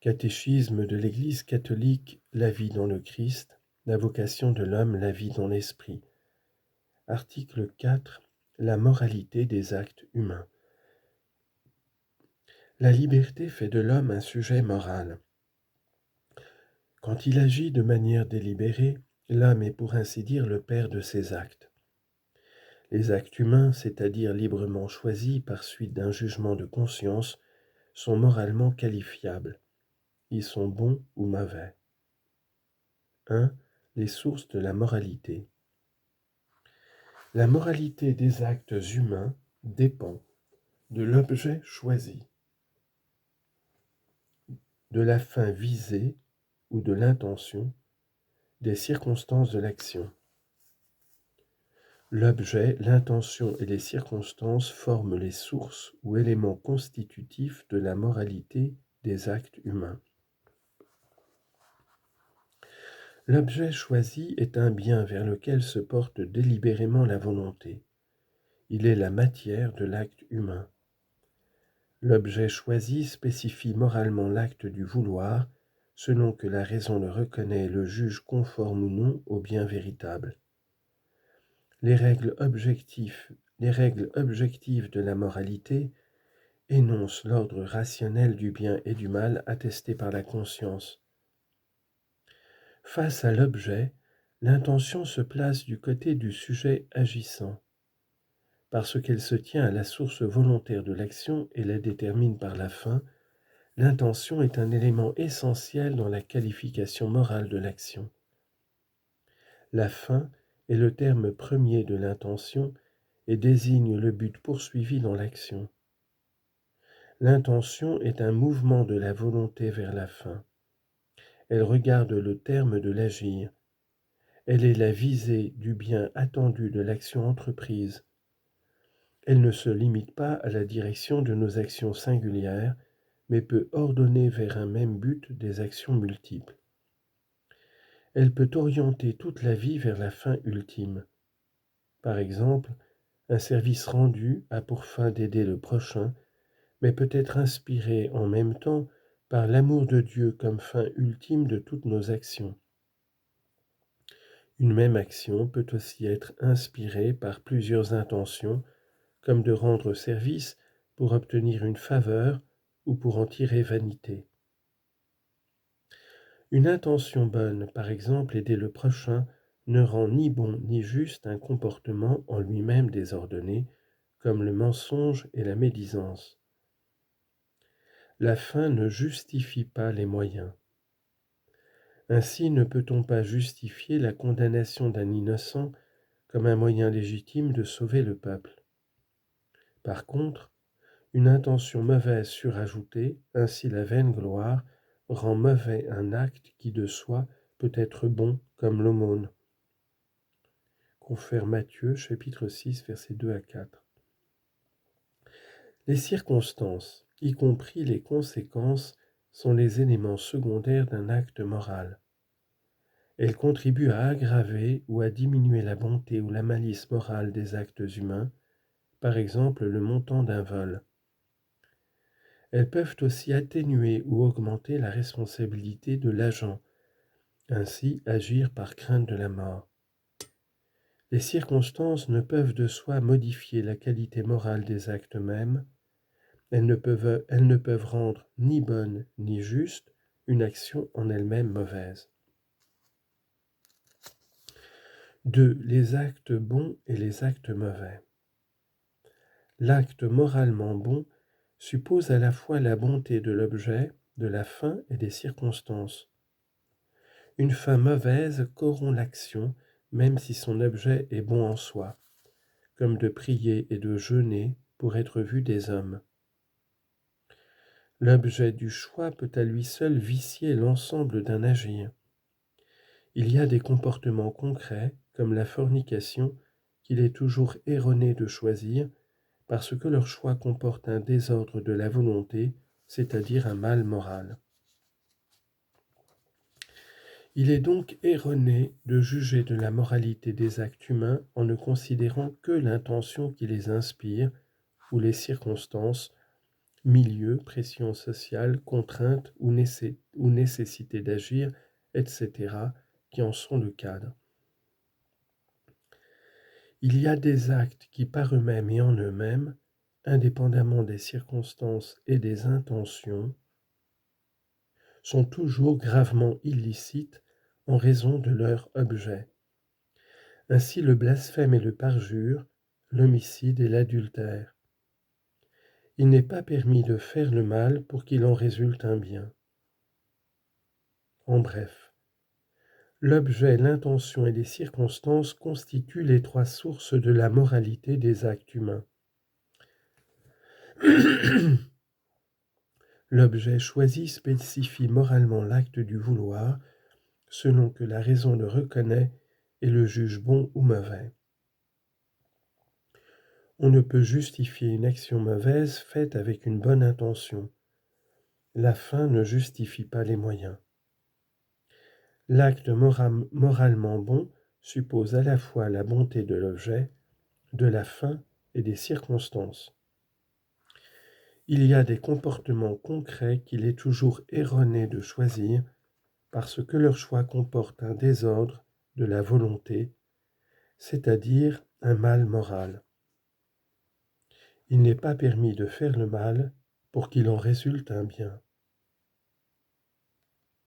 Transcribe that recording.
Catéchisme de l'Église catholique, la vie dans le Christ, la vocation de l'homme, la vie dans l'esprit. Article 4. La moralité des actes humains. La liberté fait de l'homme un sujet moral. Quand il agit de manière délibérée, l'homme est pour ainsi dire le père de ses actes. Les actes humains, c'est-à-dire librement choisis par suite d'un jugement de conscience, sont moralement qualifiables. Ils sont bons ou mauvais. 1. Les sources de la moralité. La moralité des actes humains dépend de l'objet choisi, de la fin visée ou de l'intention, des circonstances de l'action. L'objet, l'intention et les circonstances forment les sources ou éléments constitutifs de la moralité des actes humains. L'objet choisi est un bien vers lequel se porte délibérément la volonté. Il est la matière de l'acte humain. L'objet choisi spécifie moralement l'acte du vouloir, selon que la raison le reconnaît et le juge conforme ou non au bien véritable. Les règles objectives de la moralité énoncent l'ordre rationnel du bien et du mal attesté par la conscience. Face à l'objet, l'intention se place du côté du sujet agissant, parce qu'elle se tient à la source volontaire de l'action et la détermine par la fin. L'intention est un élément essentiel dans la qualification morale de l'action. La fin est le terme premier de l'intention et désigne le but poursuivi dans l'action. L'intention est un mouvement de la volonté vers la fin. Elle regarde le terme de l'agir. Elle est la visée du bien attendu de l'action entreprise. Elle ne se limite pas à la direction de nos actions singulières, mais peut ordonner vers un même but des actions multiples. Elle peut orienter toute la vie vers la fin ultime. Par exemple, un service rendu a pour fin d'aider le prochain, mais peut être inspiré en même temps par l'amour de Dieu comme fin ultime de toutes nos actions. Une même action peut aussi être inspirée par plusieurs intentions, comme de rendre service pour obtenir une faveur ou pour en tirer vanité. Une intention bonne, par exemple aider le prochain, ne rend ni bon ni juste un comportement en lui-même désordonné, comme le mensonge et la médisance. La fin ne justifie pas les moyens. Ainsi ne peut-on pas justifier la condamnation d'un innocent comme un moyen légitime de sauver le peuple. Par contre, une intention mauvaise surajoutée, ainsi la vaine gloire, rend mauvais un acte qui de soi peut être bon comme l'aumône. Confère Matthieu, chapitre 6, versets 2 à 4. Les circonstances, y compris les conséquences, sont les éléments secondaires d'un acte moral. Elles contribuent à aggraver ou à diminuer la bonté ou la malice morale des actes humains, par exemple le montant d'un vol. Elles peuvent aussi atténuer ou augmenter la responsabilité de l'agent, ainsi agir par crainte de la mort. Les circonstances ne peuvent de soi modifier la qualité morale des actes mêmes. Elles ne peuvent rendre ni bonne ni juste une action en elle-même mauvaise. 2. Les actes bons et les actes mauvais. L'acte moralement bon suppose à la fois la bonté de l'objet, de la fin et des circonstances. Une fin mauvaise corrompt l'action, même si son objet est bon en soi, comme de prier et de jeûner pour être vu des hommes. L'objet du choix peut à lui seul vicier l'ensemble d'un agir. Il y a des comportements concrets, comme la fornication, qu'il est toujours erroné de choisir, parce que leur choix comporte un désordre de la volonté, c'est-à-dire un mal moral. Il est donc erroné de juger de la moralité des actes humains en ne considérant que l'intention qui les inspire ou les circonstances, milieu, pression sociale, contrainte ou nécessité d'agir, etc., qui en sont le cadre. Il y a des actes qui, par eux-mêmes et en eux-mêmes, indépendamment des circonstances et des intentions, sont toujours gravement illicites en raison de leur objet. Ainsi le blasphème et le parjure, l'homicide et l'adultère. Il n'est pas permis de faire le mal pour qu'il en résulte un bien. En bref, l'objet, l'intention et les circonstances constituent les trois sources de la moralité des actes humains. L'objet choisi spécifie moralement l'acte du vouloir, selon que la raison le reconnaît et le juge bon ou mauvais. On ne peut justifier une action mauvaise faite avec une bonne intention. La fin ne justifie pas les moyens. L'acte moralement bon suppose à la fois la bonté de l'objet, de la fin et des circonstances. Il y a des comportements concrets qu'il est toujours erroné de choisir parce que leur choix comporte un désordre de la volonté, c'est-à-dire un mal moral. Il n'est pas permis de faire le mal pour qu'il en résulte un bien.